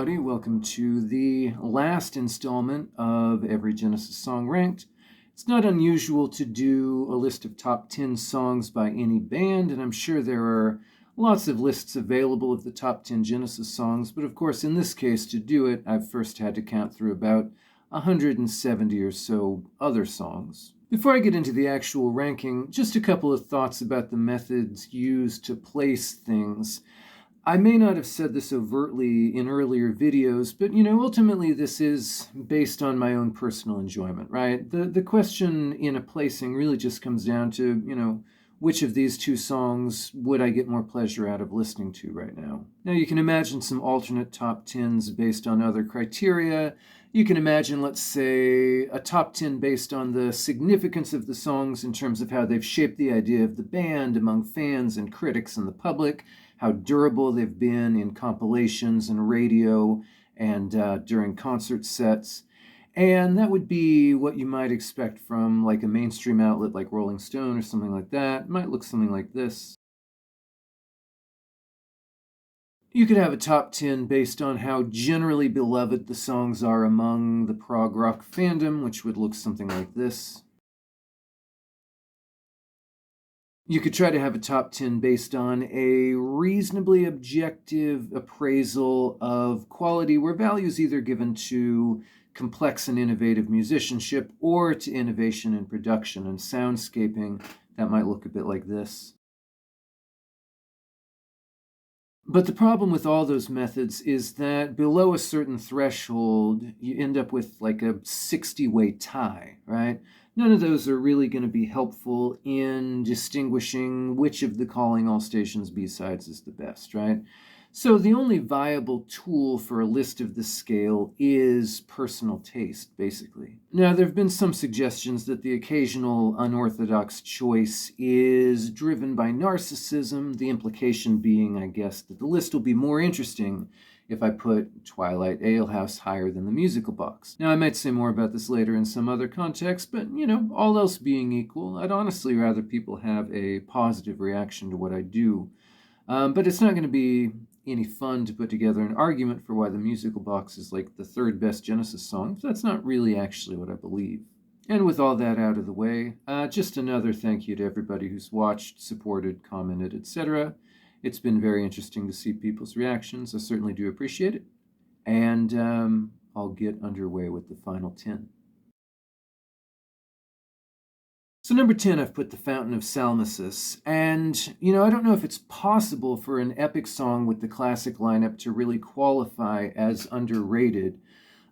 everybody. Welcome to the last installment of Every Genesis Song Ranked. It's not unusual to do a list of top 10 songs by any band, and I'm sure there are lots of lists available of the top 10 Genesis songs, but of course in this case, to do it, I've first had to count through about 170 or so other songs. Before I get into the actual ranking, just a couple of thoughts about the methods used to place things. I may not have said this overtly in earlier videos, but ultimately this is based on my own personal enjoyment, right? The question in a placing really just comes down to, which of these two songs would I get more pleasure out of listening to right now? Now you can imagine some alternate top 10s based on other criteria. You can imagine, let's say, a top 10 based on the significance of the songs in terms of how they've shaped the idea of the band among fans and critics and the public, how durable they've been in compilations and radio and during concert sets. And that would be what you might expect from like a mainstream outlet like Rolling Stone or something like that. It might look something like this. You could have a top 10 based on how generally beloved the songs are among the prog rock fandom, which would look something like this. You could try to have a top 10 based on a reasonably objective appraisal of quality where value is either given to complex and innovative musicianship or to innovation in production and soundscaping. That might look a bit like this. But the problem with all those methods is that below a certain threshold, you end up with like a 60-way tie, right? None of those are really going to be helpful in distinguishing which of the Calling All Stations B-sides is the best, right? So the only viable tool for a list of this scale is personal taste, basically. Now, there have been some suggestions that the occasional unorthodox choice is driven by narcissism, the implication being, I guess, that the list will be more interesting if I put Twilight Alehouse higher than the Musical Box. Now, I might say more about this later in some other context, but, all else being equal, I'd honestly rather people have a positive reaction to what I do. But it's not going to be any fun to put together an argument for why the Musical Box is like the third best Genesis song. That's not really actually what I believe. And with all that out of the way, just another thank you to everybody who's watched, supported, commented, etc. It's been very interesting to see people's reactions. I certainly do appreciate it. And I'll get underway with the final 10. So number 10, I've put the Fountain of Salmacis. And, I don't know if it's possible for an epic song with the classic lineup to really qualify as underrated.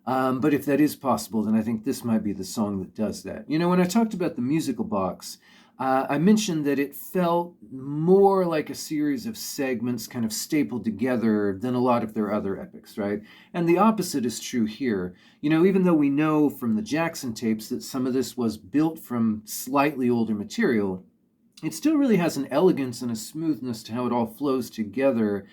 But if that is possible, then I think this might be the song that does that. When I talked about the Musical Box, I mentioned that it felt more like a series of segments kind of stapled together than a lot of their other epics, right? And the opposite is true here. Even though we know from the Jackson tapes that some of this was built from slightly older material, it still really has an elegance and a smoothness to how it all flows together,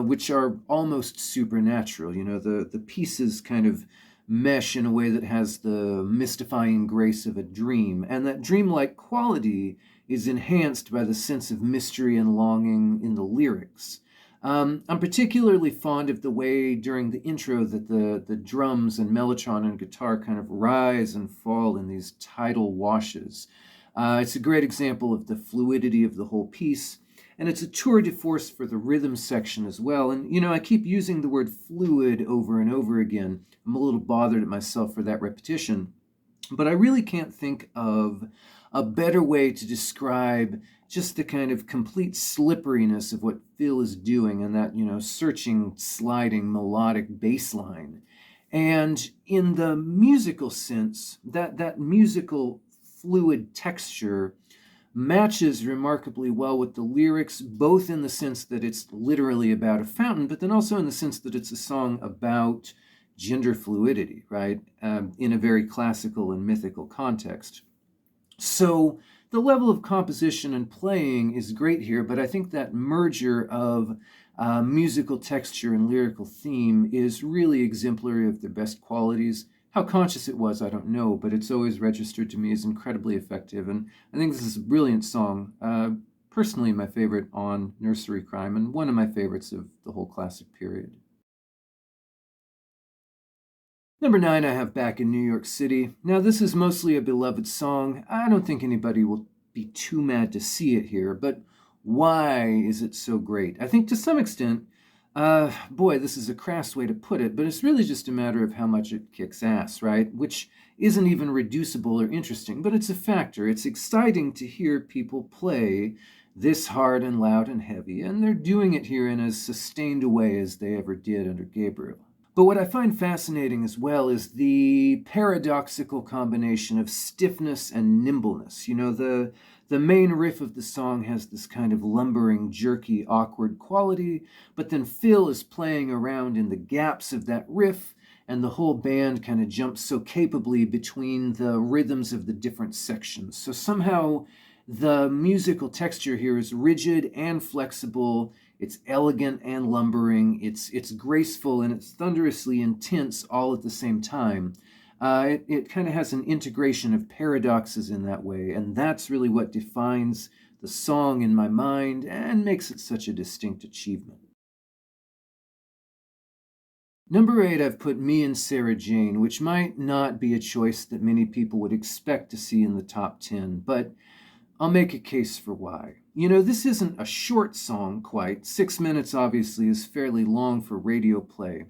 which are almost supernatural. The pieces kind of mesh in a way that has the mystifying grace of a dream, and that dreamlike quality is enhanced by the sense of mystery and longing in the lyrics. I'm particularly fond of the way during the intro that the drums and mellotron and guitar kind of rise and fall in these tidal washes. It's a great example of the fluidity of the whole piece, and it's a tour de force for the rhythm section as well. And, I keep using the word fluid over and over again. I'm a little bothered at myself for that repetition. But I really can't think of a better way to describe just the kind of complete slipperiness of what Phil is doing and that, searching, sliding, melodic bass line. And in the musical sense, that musical fluid texture matches remarkably well with the lyrics, both in the sense that it's literally about a fountain, but then also in the sense that it's a song about gender fluidity, right? In a very classical and mythical context. So the level of composition and playing is great here, but I think that merger of musical texture and lyrical theme is really exemplary of their best qualities. How conscious it was, I don't know, but it's always registered to me as incredibly effective, and I think this is a brilliant song. Personally, my favorite on Nursery Crime, and one of my favorites of the whole classic period. Number 9, I have Back in New York City. Now, this is mostly a beloved song. I don't think anybody will be too mad to see it here, but why is it so great? I think to some extent, boy, this is a crass way to put it, but it's really just a matter of how much it kicks ass, right? Which isn't even reducible or interesting, but it's a factor. It's exciting to hear people play this hard and loud and heavy, and they're doing it here in as sustained a way as they ever did under Gabriel. But what I find fascinating as well is the paradoxical combination of stiffness and nimbleness. The main riff of the song has this kind of lumbering, jerky, awkward quality, but then Phil is playing around in the gaps of that riff, and the whole band kind of jumps so capably between the rhythms of the different sections. So somehow the musical texture here is rigid and flexible. It's elegant and lumbering. It's graceful and it's thunderously intense all at the same time. It kind of has an integration of paradoxes in that way, and that's really what defines the song in my mind and makes it such a distinct achievement. Number 8, I've put Me and Sarah Jane, which might not be a choice that many people would expect to see in the top 10, but I'll make a case for why. This isn't a short song quite. 6 minutes obviously is fairly long for radio play,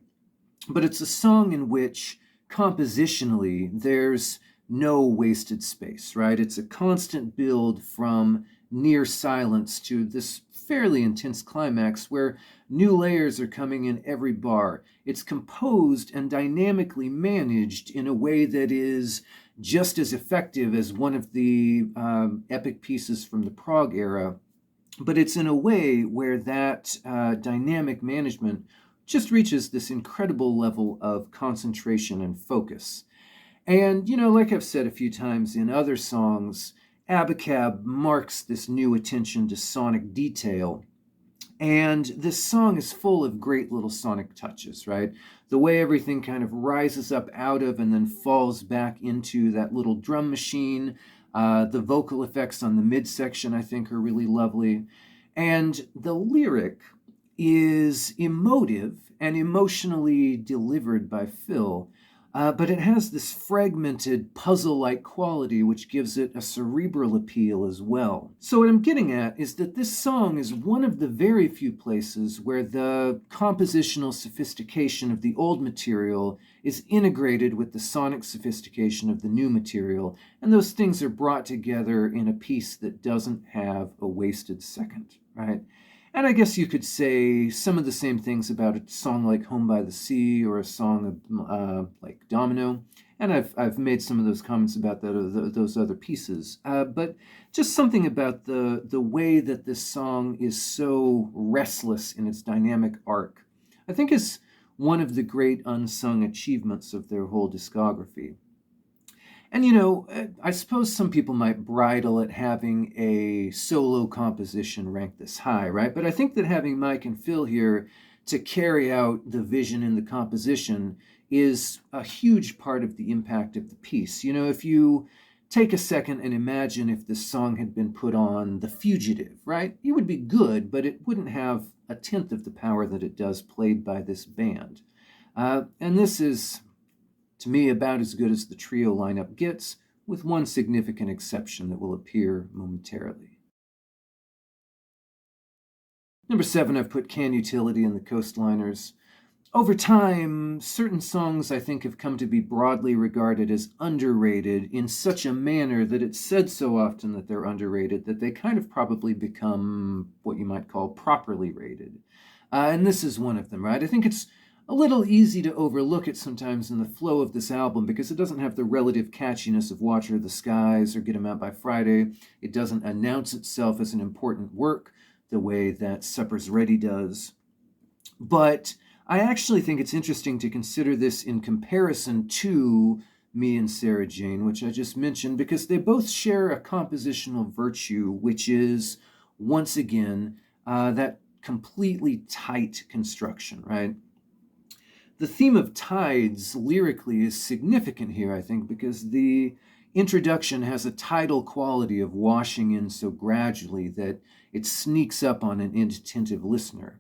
but it's a song in which compositionally there's no wasted space, right? It's a constant build from near silence to this fairly intense climax where new layers are coming in every bar. It's composed and dynamically managed in a way that is just as effective as one of the epic pieces from the Prague era, but it's in a way where that dynamic management just reaches this incredible level of concentration and focus. And, like I've said a few times in other songs, Abacab marks this new attention to sonic detail. And this song is full of great little sonic touches, right? The way everything kind of rises up out of and then falls back into that little drum machine. The vocal effects on the midsection, I think, are really lovely. And the lyric is emotive and emotionally delivered by Phil, but it has this fragmented, puzzle-like quality which gives it a cerebral appeal as well. So what I'm getting at is that this song is one of the very few places where the compositional sophistication of the old material is integrated with the sonic sophistication of the new material, and those things are brought together in a piece that doesn't have a wasted second, right? And I guess you could say some of the same things about a song like Home by the Sea or a song like Domino. And I've made some of those comments about those other pieces. But just something about the way that this song is so restless in its dynamic arc, I think is one of the great unsung achievements of their whole discography. And I suppose some people might bridle at having a solo composition rank this high, right? But I think that having Mike and Phil here to carry out the vision in the composition is a huge part of the impact of the piece. If you take a second and imagine if this song had been put on The Fugitive, right? It would be good, but it wouldn't have a tenth of the power that it does played by this band. And this is, to me, about as good as the trio lineup gets, with one significant exception that will appear momentarily. Number 7, I've put Can Utility and the Coastliners. Over time, certain songs I think have come to be broadly regarded as underrated in such a manner that it's said so often that they're underrated that they kind of probably become what you might call properly rated. And this is one of them, right? I think it's a little easy to overlook it sometimes in the flow of this album because it doesn't have the relative catchiness of Watcher of the Skies or Get 'Em Out by Friday. It doesn't announce itself as an important work the way that Supper's Ready does. But I actually think it's interesting to consider this in comparison to Me and Sarah Jane, which I just mentioned, because they both share a compositional virtue, which is, once again, that completely tight construction, right? The theme of tides lyrically is significant here, I think, because the introduction has a tidal quality of washing in so gradually that it sneaks up on an inattentive listener.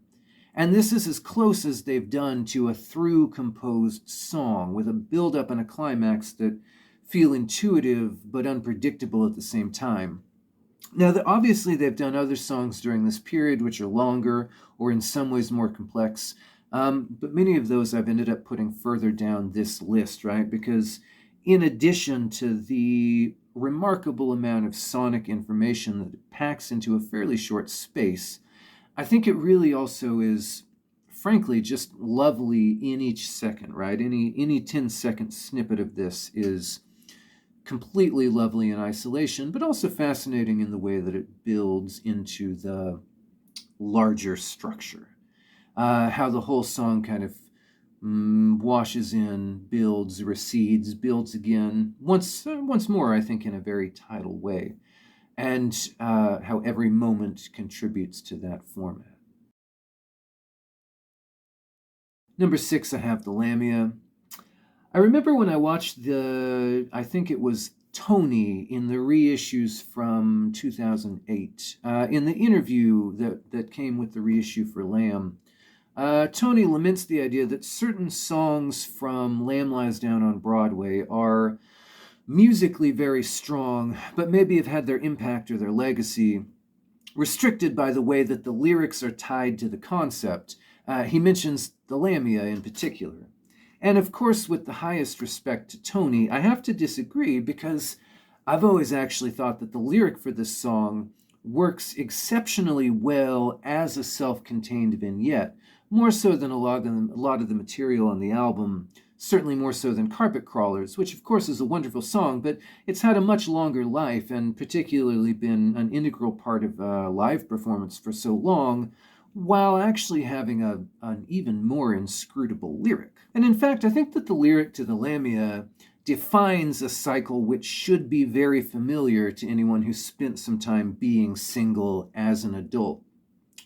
And this is as close as they've done to a through composed song with a build-up and a climax that feel intuitive but unpredictable at the same time. Now, obviously, they've done other songs during this period which are longer or in some ways more complex, but many of those I've ended up putting further down this list, right? Because in addition to the remarkable amount of sonic information that it packs into a fairly short space, I think it really also is, frankly, just lovely in each second, right? Any 10-second snippet of this is completely lovely in isolation, but also fascinating in the way that it builds into the larger structure. How the whole song kind of washes in, builds, recedes, builds again, once more, I think, in a very tidal way, and how every moment contributes to that format. Number 6, I have the Lamia. I remember when I watched I think it was Tony in the reissues from 2008, in the interview that came with the reissue for Lamb, Tony laments the idea that certain songs from Lamb Lies Down on Broadway are musically very strong, but maybe have had their impact or their legacy restricted by the way that the lyrics are tied to the concept. He mentions the Lamia in particular. And of course, with the highest respect to Tony, I have to disagree because I've always actually thought that the lyric for this song works exceptionally well as a self-contained vignette, more so than a lot of the material on the album, certainly more so than Carpet Crawlers, which of course is a wonderful song, but it's had a much longer life and particularly been an integral part of a live performance for so long, while actually having an even more inscrutable lyric. And in fact, I think that the lyric to the Lamia defines a cycle which should be very familiar to anyone who spent some time being single as an adult.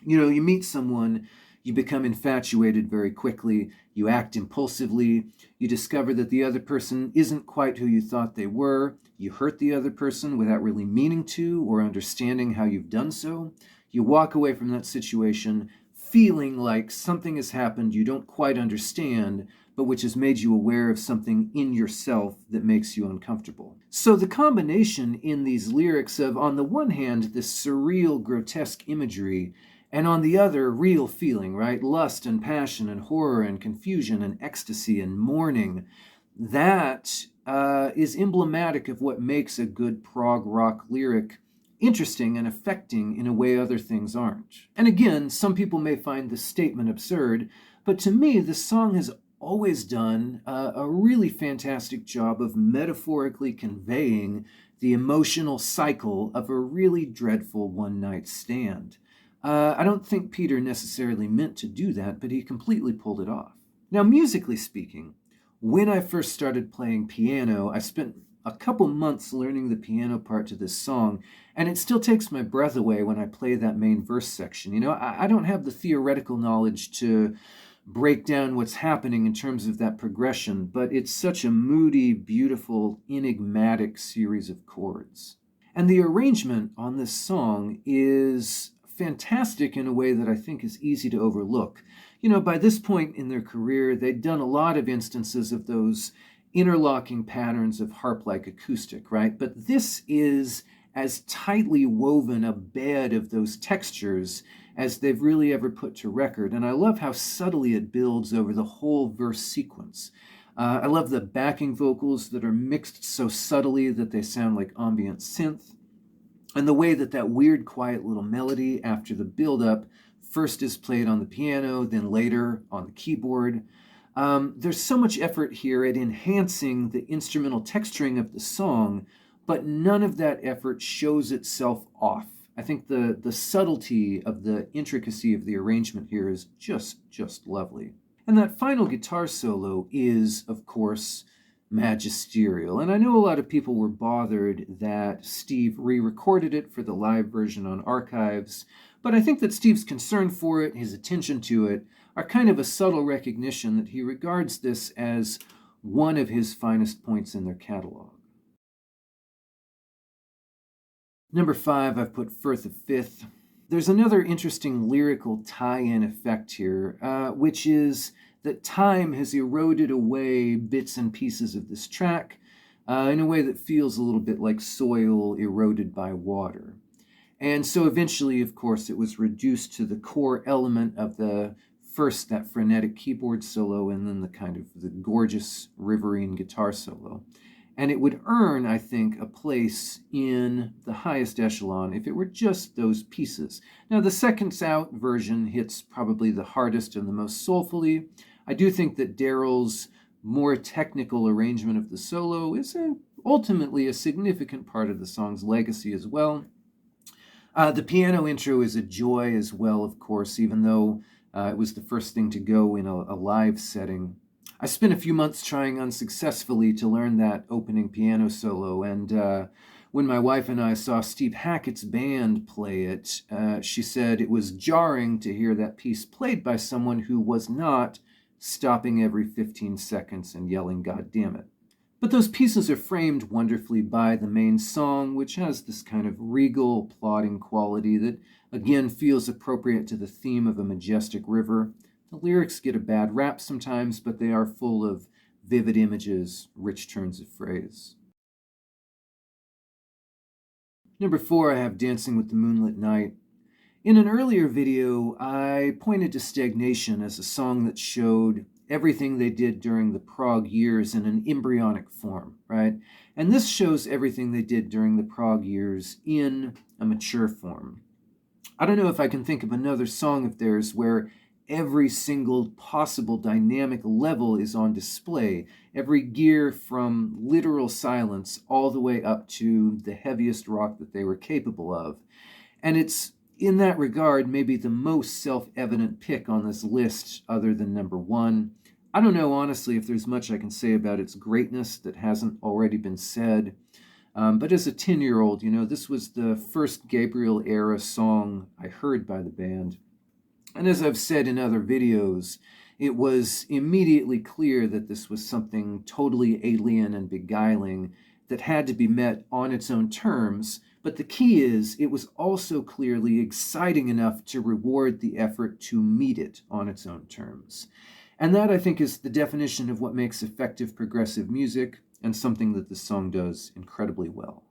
You know, you meet someone, you become infatuated very quickly, you act impulsively, you discover that the other person isn't quite who you thought they were, you hurt the other person without really meaning to or understanding how you've done so. You walk away from that situation feeling like something has happened you don't quite understand, but which has made you aware of something in yourself that makes you uncomfortable. So the combination in these lyrics of, on the one hand, this surreal, grotesque imagery, and on the other, real feeling, right? Lust and passion and horror and confusion and ecstasy and mourning, that is emblematic of what makes a good prog rock lyric interesting and affecting in a way other things aren't. And again, some people may find this statement absurd, but to me, this song has always done a really fantastic job of metaphorically conveying the emotional cycle of a really dreadful one-night stand. I don't think Peter necessarily meant to do that, but he completely pulled it off. Now, musically speaking, when I first started playing piano, I spent a couple months learning the piano part to this song, and it still takes my breath away when I play that main verse section. You know, I don't have the theoretical knowledge to break down what's happening in terms of that progression, but it's such a moody, beautiful, enigmatic series of chords. And the arrangement on this song is fantastic in a way that I think is easy to overlook. You know, by this point in their career, they'd done a lot of instances of those interlocking patterns of harp-like acoustic, right? But this is as tightly woven a bed of those textures as they've really ever put to record. And I love how subtly it builds over the whole verse sequence. I love the backing vocals that are mixed so subtly that they sound like ambient synth. And the way that weird, quiet little melody after the build-up first is played on the piano, then later on the keyboard. There's so much effort here at enhancing the instrumental texturing of the song, but none of that effort shows itself off. I think the subtlety of the intricacy of the arrangement here is just lovely. And that final guitar solo is, of course, magisterial. And I know a lot of people were bothered that Steve re-recorded it for the live version on Archives, but I think that Steve's concern for it, his attention to it, are kind of a subtle recognition that he regards this as one of his finest points in their catalog. Number 5, I've put Firth of Fifth. there's another interesting lyrical tie-in effect here, which is that time has eroded away bits and pieces of this track in a way that feels a little bit like soil eroded by water. And so eventually, of course, it was reduced to the core element of the first, that frenetic keyboard solo, and then the kind of the gorgeous riverine guitar solo. And it would earn, I think, a place in the highest echelon if it were just those pieces. Now, the seconds out version hits probably the hardest and the most soulfully. I do think that Daryl's more technical arrangement of the solo is ultimately a significant part of the song's legacy as well. The piano intro is a joy as well, of course, even though it was the first thing to go in a live setting. I spent a few months trying unsuccessfully to learn that opening piano solo, and when my wife and I saw Steve Hackett's band play it, she said it was jarring to hear that piece played by someone who was not stopping every 15 seconds and yelling, "God damn it." But those pieces are framed wonderfully by the main song, which has this kind of regal, plodding quality that, again, feels appropriate to the theme of a majestic river. The lyrics get a bad rap sometimes, but they are full of vivid images, rich turns of phrase. Number 4, I have Dancing with the Moonlit Knight. In an earlier video, I pointed to Stagnation as a song that showed everything they did during the Prague years in an embryonic form, right? And this shows everything they did during the Prague years in a mature form. I don't know if I can think of another song of theirs where every single possible dynamic level is on display, every gear from literal silence all the way up to the heaviest rock that they were capable of. And it's, in that regard, maybe the most self-evident pick on this list other than number 1. I don't know, honestly, if there's much I can say about its greatness that hasn't already been said. But as a 10-year-old, this was the first Gabriel-era song I heard by the band. And as I've said in other videos, it was immediately clear that this was something totally alien and beguiling that had to be met on its own terms. But the key is, it was also clearly exciting enough to reward the effort to meet it on its own terms. And that, I think, is the definition of what makes effective progressive music, and something that this song does incredibly well.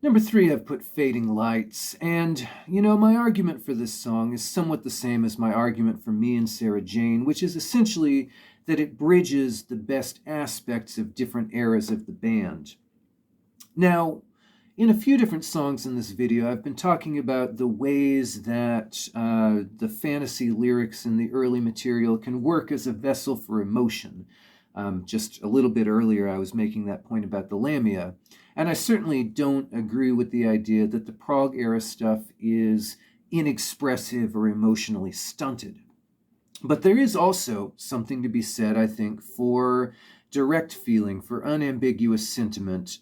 Number 3, I've put Fading Lights, and, my argument for this song is somewhat the same as my argument for Me and Sarah Jane, which is essentially that it bridges the best aspects of different eras of the band. Now, in a few different songs in this video, I've been talking about the ways that the fantasy lyrics in the early material can work as a vessel for emotion. Just a little bit earlier, I was making that point about the Lamia. And I certainly don't agree with the idea that the Prague-era stuff is inexpressive or emotionally stunted. But there is also something to be said, I think, for direct feeling, for unambiguous sentiment,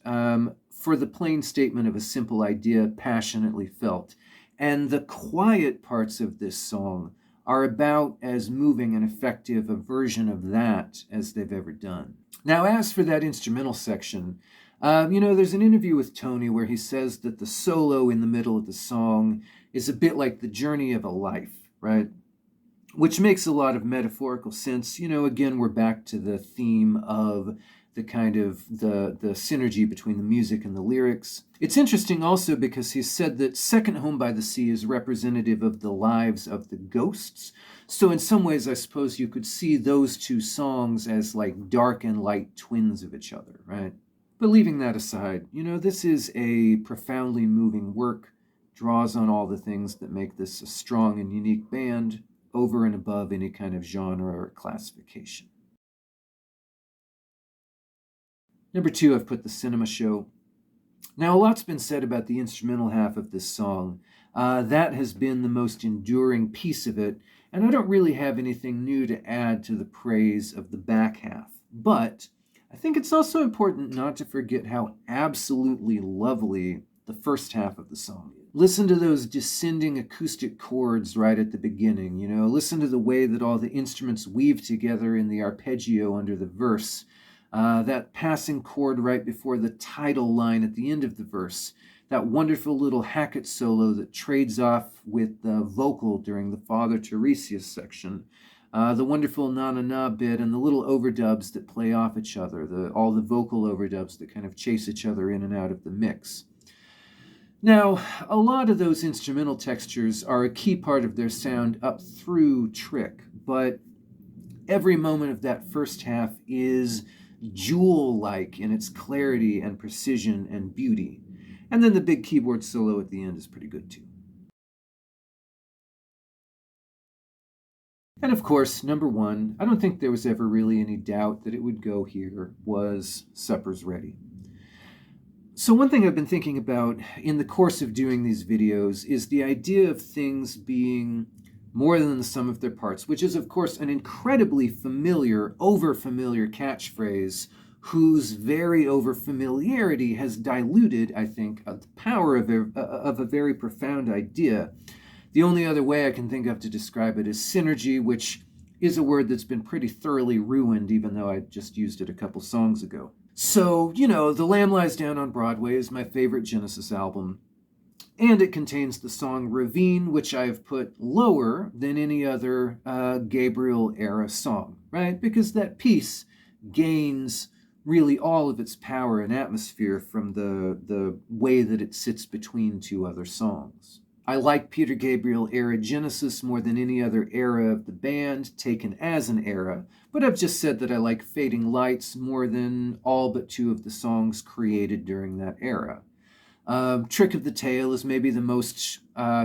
for the plain statement of a simple idea passionately felt. And the quiet parts of this song are about as moving and effective a version of that as they've ever done. Now, as for that instrumental section, there's an interview with Tony where he says that the solo in the middle of the song is a bit like the journey of a life, right? Which makes a lot of metaphorical sense. Again, we're back to the theme of the kind of the synergy between the music and the lyrics. It's interesting also because he said that Second Home by the Sea is representative of the lives of the ghosts. So in some ways, I suppose you could see those two songs as like dark and light twins of each other, right? But leaving that aside, this is a profoundly moving work, draws on all the things that make this a strong and unique band, over and above any kind of genre or classification. Number 2, I've put The Cinema Show. Now, a lot's been said about the instrumental half of this song. That has been the most enduring piece of it, and I don't really have anything new to add to the praise of the back half. But I think it's also important not to forget how absolutely lovely the first half of the song is. Listen to those descending acoustic chords right at the beginning, listen to the way that all the instruments weave together in the arpeggio under the verse. That passing chord right before the title line at the end of the verse. that wonderful little Hackett solo that trades off with the vocal during the Father Tiresias section, the wonderful na-na-na bit, and the little overdubs that play off each other, all the vocal overdubs that kind of chase each other in and out of the mix. Now, a lot of those instrumental textures are a key part of their sound up through Trick, but every moment of that first half is jewel-like in its clarity and precision and beauty. And then the big keyboard solo at the end is pretty good too. And of course, number one, I don't think there was ever really any doubt that it would go here, was Supper's Ready. So one thing I've been thinking about in the course of doing these videos is the idea of things being more than the sum of their parts, which is, of course, an incredibly familiar, over-familiar catchphrase whose very over-familiarity has diluted, I think, the power of a very profound idea. The only other way I can think of to describe it is synergy, which is a word that's been pretty thoroughly ruined, even though I just used it a couple songs ago. So, you know, The Lamb Lies Down on Broadway is my favorite Genesis album, and it contains the song Ravine, which I've put lower than any other Gabriel-era song, right? Because that piece gains really all of its power and atmosphere from the way that it sits between two other songs. I like Peter Gabriel-era Genesis more than any other era of the band, taken as an era, but I've just said that I like Fading Lights more than all but two of the songs created during that era. Trick of the Tail is maybe the most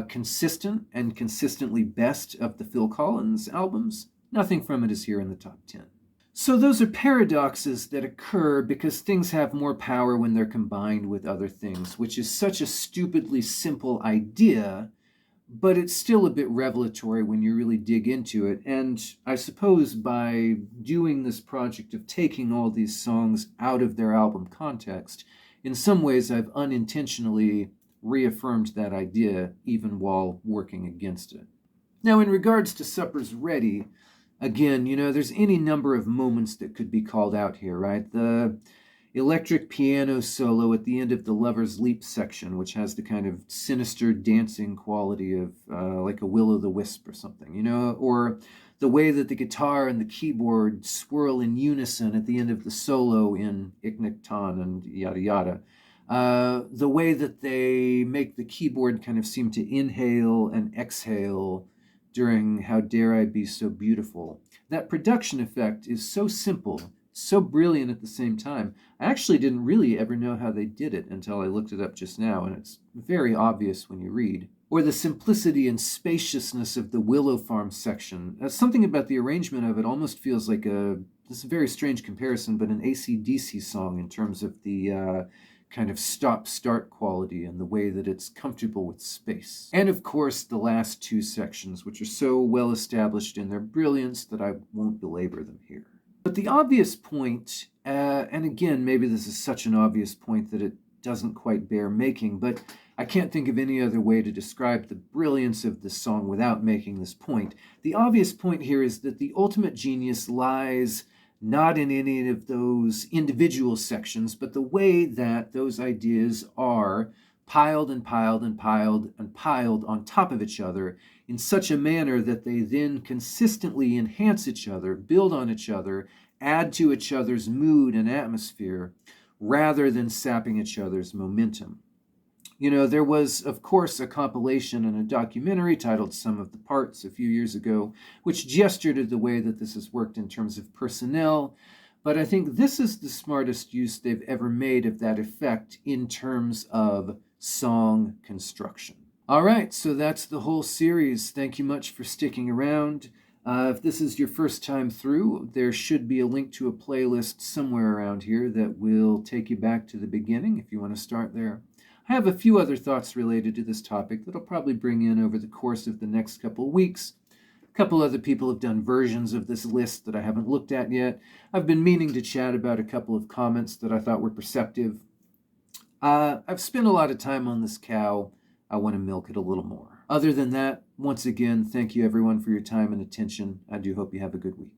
consistent and consistently best of the Phil Collins albums. Nothing from it is here in the top 10. So those are paradoxes that occur because things have more power when they're combined with other things, which is such a stupidly simple idea, but it's still a bit revelatory when you really dig into it. And I suppose by doing this project of taking all these songs out of their album context, in some ways I've unintentionally reaffirmed that idea even while working against it. Now, in regards to Supper's Ready, again, you know, there's any number of moments that could be called out here, right? The electric piano solo at the end of the Lover's Leap section, which has the kind of sinister dancing quality of like a will-o'-the-wisp or something, you know, or the way that the guitar and the keyboard swirl in unison at the end of the solo in Ignacton and yada yada. The way that they make the keyboard kind of seem to inhale and exhale during How Dare I Be So Beautiful. That production effect is so simple, so brilliant at the same time. I actually didn't really ever know how they did it until I looked it up just now, and it's very obvious when you read. Or the simplicity and spaciousness of the Willow Farm section. Something about the arrangement of it almost feels like this is a very strange comparison, but an AC/DC song in terms of the kind of stop-start quality and the way that it's comfortable with space. And of course, the last two sections, which are so well established in their brilliance that I won't belabor them here. But the obvious point, and again, maybe this is such an obvious point that it doesn't quite bear making, but I can't think of any other way to describe the brilliance of this song without making this point. The obvious point here is that the ultimate genius lies not in any of those individual sections, but the way that those ideas are piled and piled and piled and piled on top of each other in such a manner that they then consistently enhance each other, build on each other, add to each other's mood and atmosphere, rather than sapping each other's momentum. You know, there was, of course, a compilation and a documentary titled Sum of the Parts a few years ago, which gestured at the way that this has worked in terms of personnel, but I think this is the smartest use they've ever made of that effect in terms of song construction. All right, so that's the whole series. Thank you much for sticking around. If this is your first time through, there should be a link to a playlist somewhere around here that will take you back to the beginning if you want to start there. I have a few other thoughts related to this topic that I'll probably bring in over the course of the next couple of weeks. A couple other people have done versions of this list that I haven't looked at yet. I've been meaning to chat about a couple of comments that I thought were perceptive. I've spent a lot of time on this cow. I want to milk it a little more. Other than that, once again, thank you everyone for your time and attention. I do hope you have a good week.